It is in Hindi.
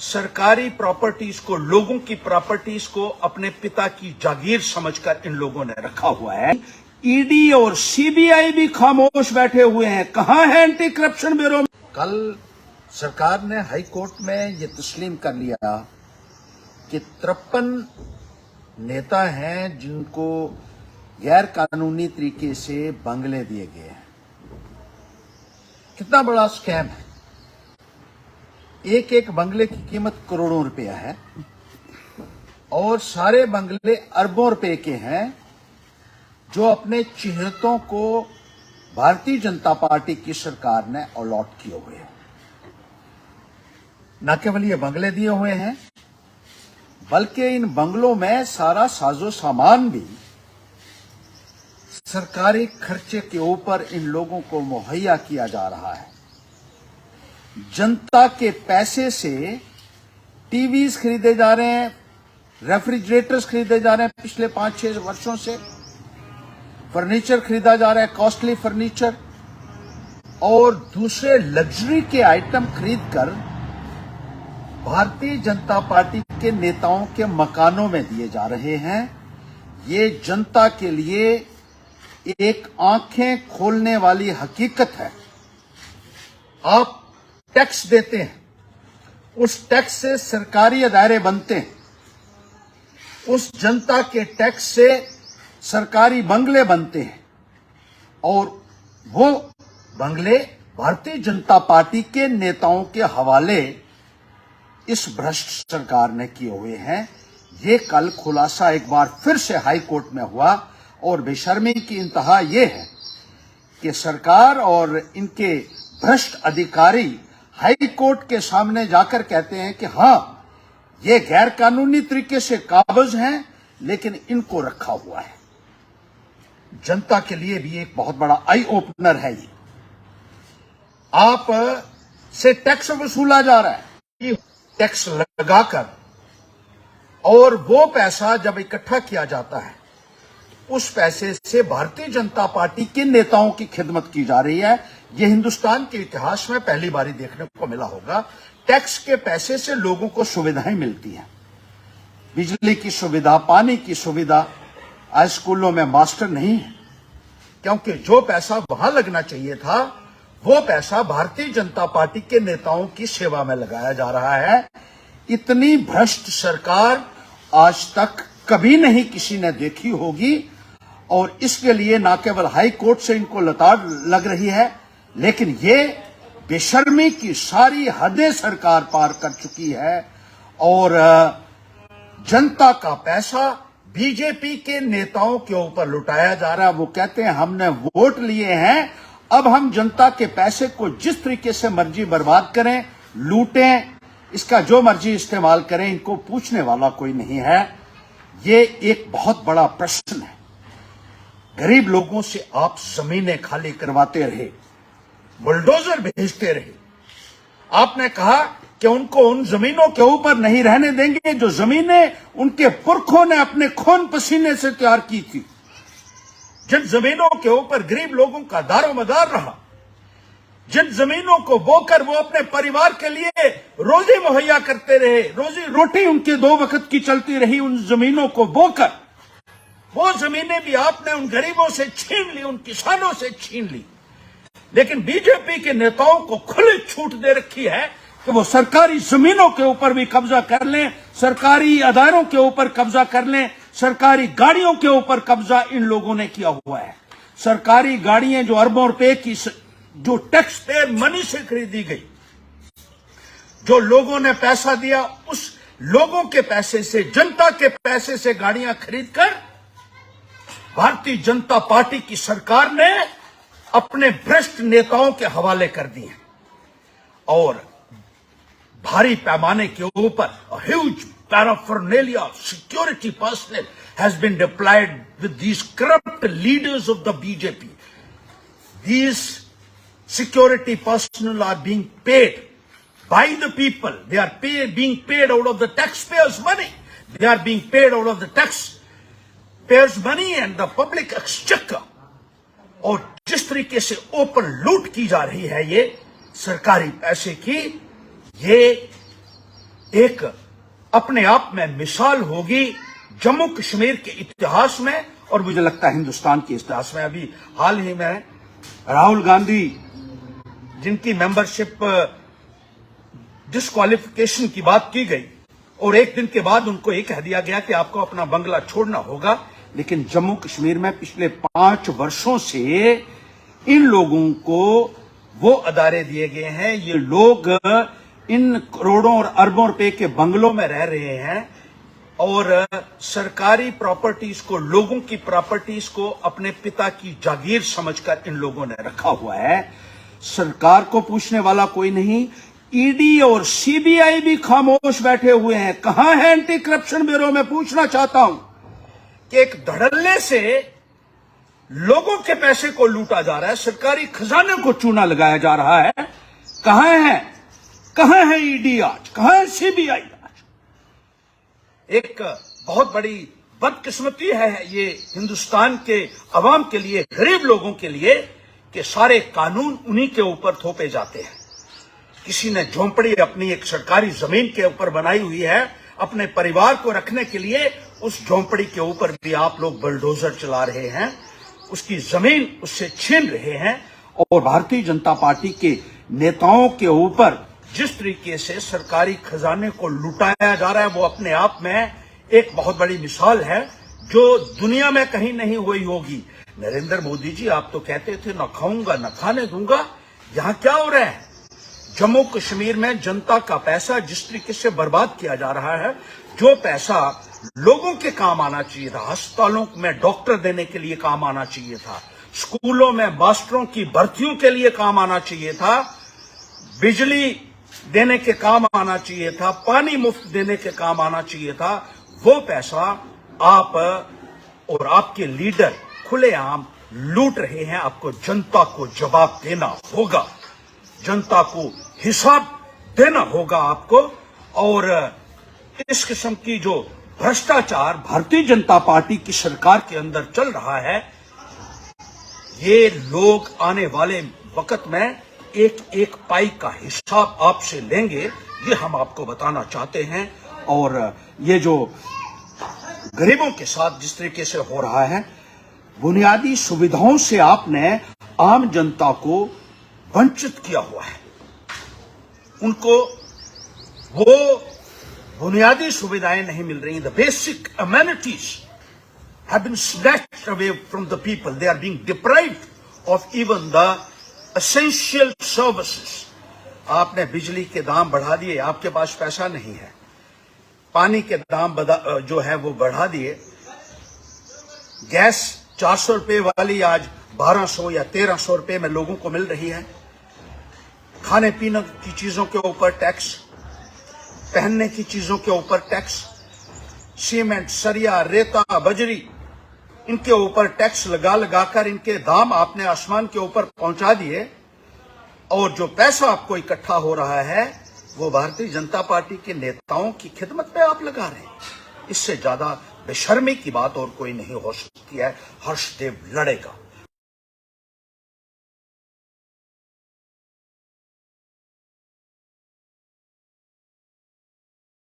सरकारी प्रॉपर्टीज को, लोगों की प्रॉपर्टीज को अपने पिता की जागीर समझकर इन लोगों ने रखा हुआ है। ईडी और सीबीआई भी खामोश बैठे हुए हैं। कहां है एंटी करप्शन ब्यूरो? कल सरकार ने हाई कोर्ट में ये तस्लीम कर लिया कि 53 नेता हैं जिनको गैर कानूनी तरीके से बंगले दिए गए हैं। कितना बड़ा स्कैम है। एक एक बंगले की कीमत करोड़ों रुपया है और सारे बंगले अरबों रुपए के हैं जो अपने चेहरों को भारतीय जनता पार्टी की सरकार ने अलॉट किए हुए हैं। न केवल ये बंगले दिए हुए हैं बल्कि इन बंगलों में सारा साजो सामान भी सरकारी खर्चे के ऊपर इन लोगों को मुहैया किया जा रहा है। जनता के पैसे से टीवीज खरीदे जा रहे हैं, रेफ्रिजरेटर्स खरीदे जा रहे हैं। पिछले 5-6 वर्षों से फर्नीचर खरीदा जा रहा है, कॉस्टली फर्नीचर और दूसरे लग्जरी के आइटम खरीदकर भारतीय जनता पार्टी के नेताओं के मकानों में दिए जा रहे हैं। ये जनता के लिए एक आंखें खोलने वाली हकीकत है। आप टैक्स देते हैं, उस टैक्स से सरकारी अदारे बनते हैं, उस जनता के टैक्स से सरकारी बंगले बनते हैं और वो बंगले भारतीय जनता पार्टी के नेताओं के हवाले इस भ्रष्ट सरकार ने किए हुए हैं। ये कल खुलासा एक बार फिर से हाई कोर्ट में हुआ और बेशर्मी की इंतहा ये है कि सरकार और इनके भ्रष्ट अधिकारी हाई कोर्ट के सामने जाकर कहते हैं कि हां, ये गैर कानूनी तरीके से काबिज हैं लेकिन इनको रखा हुआ है। जनता के लिए भी एक बहुत बड़ा आई ओपनर है। ये आप से टैक्स वसूला जा रहा है, टैक्स लगाकर, और वो पैसा जब इकट्ठा किया जाता है उस पैसे से भारतीय जनता पार्टी के नेताओं की खिदमत की जा रही है। ये हिंदुस्तान के इतिहास में पहली बार देखने को मिला होगा। टैक्स के पैसे से लोगों को सुविधाएं मिलती हैं, बिजली की सुविधा, पानी की सुविधा। आज स्कूलों में मास्टर नहीं है क्योंकि जो पैसा वहां लगना चाहिए था वो पैसा भारतीय जनता पार्टी के नेताओं की सेवा में लगाया जा रहा है। इतनी भ्रष्ट सरकार आज तक कभी नहीं किसी ने देखी होगी और इसके लिए न केवल हाई कोर्ट से इनको लताड़ लग रही है लेकिन ये बेशर्मी की सारी हदें सरकार पार कर चुकी है और जनता का पैसा बीजेपी के नेताओं के ऊपर लुटाया जा रहा है। वो कहते हैं हमने वोट लिए हैं, अब हम जनता के पैसे को जिस तरीके से मर्जी बर्बाद करें, लूटें, इसका जो मर्जी इस्तेमाल करें, इनको पूछने वाला कोई नहीं है। ये एक बहुत बड़ा प्रश्न है। गरीब लोगों से आप जमीनें खाली करवाते रहे, बुलडोजर भेजते रहे। आपने कहा कि उनको उन जमीनों के ऊपर नहीं रहने देंगे जो जमीनें उनके पुरखों ने अपने खून पसीने से तैयार की थी, जिन जमीनों के ऊपर गरीब लोगों का दारोमदार रहा, जिन जमीनों को बोकर वो अपने परिवार के लिए रोजी मुहैया करते रहे, रोजी रोटी उनके 2 वक्त की चलती रही, उन जमीनों को बोकर वो जमीनें भी आपने उन गरीबों से छीन ली, उन किसानों से छीन ली। लेकिन बीजेपी के नेताओं को खुली छूट दे रखी है कि वो सरकारी जमीनों के ऊपर भी कब्जा कर लें, सरकारी अदारों के ऊपर कब्जा कर लें, सरकारी गाड़ियों के ऊपर कब्जा इन लोगों ने किया हुआ है। सरकारी गाड़ियां जो अरबों रुपए की, जो टैक्स पेयर मनी से खरीदी गई, जो लोगों ने पैसा दिया, उस लोगों के पैसे से, जनता के पैसे से गाड़ियां खरीदकर भारतीय जनता पार्टी की सरकार ने अपने भ्रष्ट नेताओं के हवाले कर दी हैं और भारी पैमाने के ऊपर huge paraphernalia of security personnel has been deployed with these corrupt leaders of the BJP. These security personnel are being paid by the people. They are being paid out of the taxpayers' money. They are being paid out of the taxpayers' money and the public exchequer. और जिस तरीके से ओपन लूट की जा रही है ये सरकारी पैसे की, ये एक अपने आप में मिसाल होगी जम्मू कश्मीर के इतिहास में, और मुझे लगता है हिंदुस्तान के इतिहास में। अभी हाल ही में राहुल गांधी, जिनकी मेंबरशिप डिस्क्वालिफिकेशन की बात की गई, और एक दिन के बाद उनको यह कह दिया गया कि आपको अपना बंगला छोड़ना होगा। लेकिन जम्मू कश्मीर में पिछले 5 वर्षों से इन लोगों को वो अदारे दिए गए हैं, ये लोग इन करोड़ों और अरबों रुपए के बंगलों में रह रहे हैं, और सरकारी प्रॉपर्टीज को, लोगों की प्रॉपर्टीज को अपने पिता की जागीर समझकर इन लोगों ने रखा हुआ है। सरकार को पूछने वाला कोई नहीं, ईडी और सीबीआई भी खामोश बैठे हुए हैं। कहां है एंटी करप्शन ब्यूरो? मैं पूछना चाहता हूं कि एक धड़ल्ले से लोगों के पैसे को लूटा जा रहा है, सरकारी खजाने को चूना लगाया जा रहा है। कहां है ईडी आज? कहां है सीबीआई आज? एक बहुत बड़ी बदकिस्मती है ये हिंदुस्तान के अवाम के लिए, गरीब लोगों के लिए, कि सारे कानून उन्हीं के ऊपर थोपे जाते हैं। किसी ने झोंपड़ी अपनी एक सरकारी जमीन के ऊपर बनाई हुई है, अपने परिवार को रखने के लिए उस झोंपड़ी के ऊपर भी आप लोग बुलडोजर चला रहे हैं, उसकी जमीन उससे छीन रहे हैं। और भारतीय जनता पार्टी के नेताओं के ऊपर जिस तरीके से सरकारी खजाने को लुटाया जा रहा है, वो अपने आप में एक बहुत बड़ी मिसाल है जो दुनिया में कहीं नहीं हुई होगी। नरेंद्र मोदी जी, आप तो कहते थे न खाऊंगा न खाने दूंगा, यहां क्या हो रहा है? जम्मू कश्मीर में जनता का पैसा जिस तरीके से बर्बाद किया जा रहा है, जो पैसा लोगों के काम आना चाहिए था, अस्पतालों में डॉक्टर देने के लिए काम आना चाहिए था, स्कूलों में मास्टरों की भर्तियों के लिए काम आना चाहिए था, बिजली देने के काम आना चाहिए था, पानी मुफ्त देने के काम आना चाहिए था, वो पैसा आप और आपके लीडर खुलेआम लूट रहे हैं। आपको जनता को जवाब देना होगा, जनता को हिसाब देना होगा आपको। और इस किस्म की जो भ्रष्टाचार भारतीय जनता पार्टी की सरकार के अंदर चल रहा है, ये लोग आने वाले वक्त में एक एक पाई का हिसाब आपसे लेंगे, ये हम आपको बताना चाहते हैं। और ये जो गरीबों के साथ जिस तरीके से हो रहा है, बुनियादी सुविधाओं से आपने आम जनता को वंचित किया हुआ है। उनको वो बुनियादी सुविधाएं नहीं मिल रही। The basic amenities have been snatched away from the people. They are being deprived of even the essential services. आपने बिजली के दाम बढ़ा दिए, आपके पास पैसा नहीं है। पानी के दाम जो है वो बढ़ा दिए। गैस 400 रुपए वाली आज 1200 या 1300 रुपए में लोगों को मिल रही है। खाने पीने की चीजों के ऊपर टैक्स, पहनने की चीजों के ऊपर टैक्स, सीमेंट, सरिया, रेता, बजरी, इनके ऊपर टैक्स लगा लगाकर इनके दाम आपने आसमान के ऊपर पहुंचा दिए। और जो पैसा आपको इकट्ठा हो रहा है, वो भारतीय जनता पार्टी के नेताओं की खिदमत पे आप लगा रहे हैं। इससे ज्यादा बेशर्मी की बात और कोई नहीं हो सकती है। हर्षदेव लड़ेगा।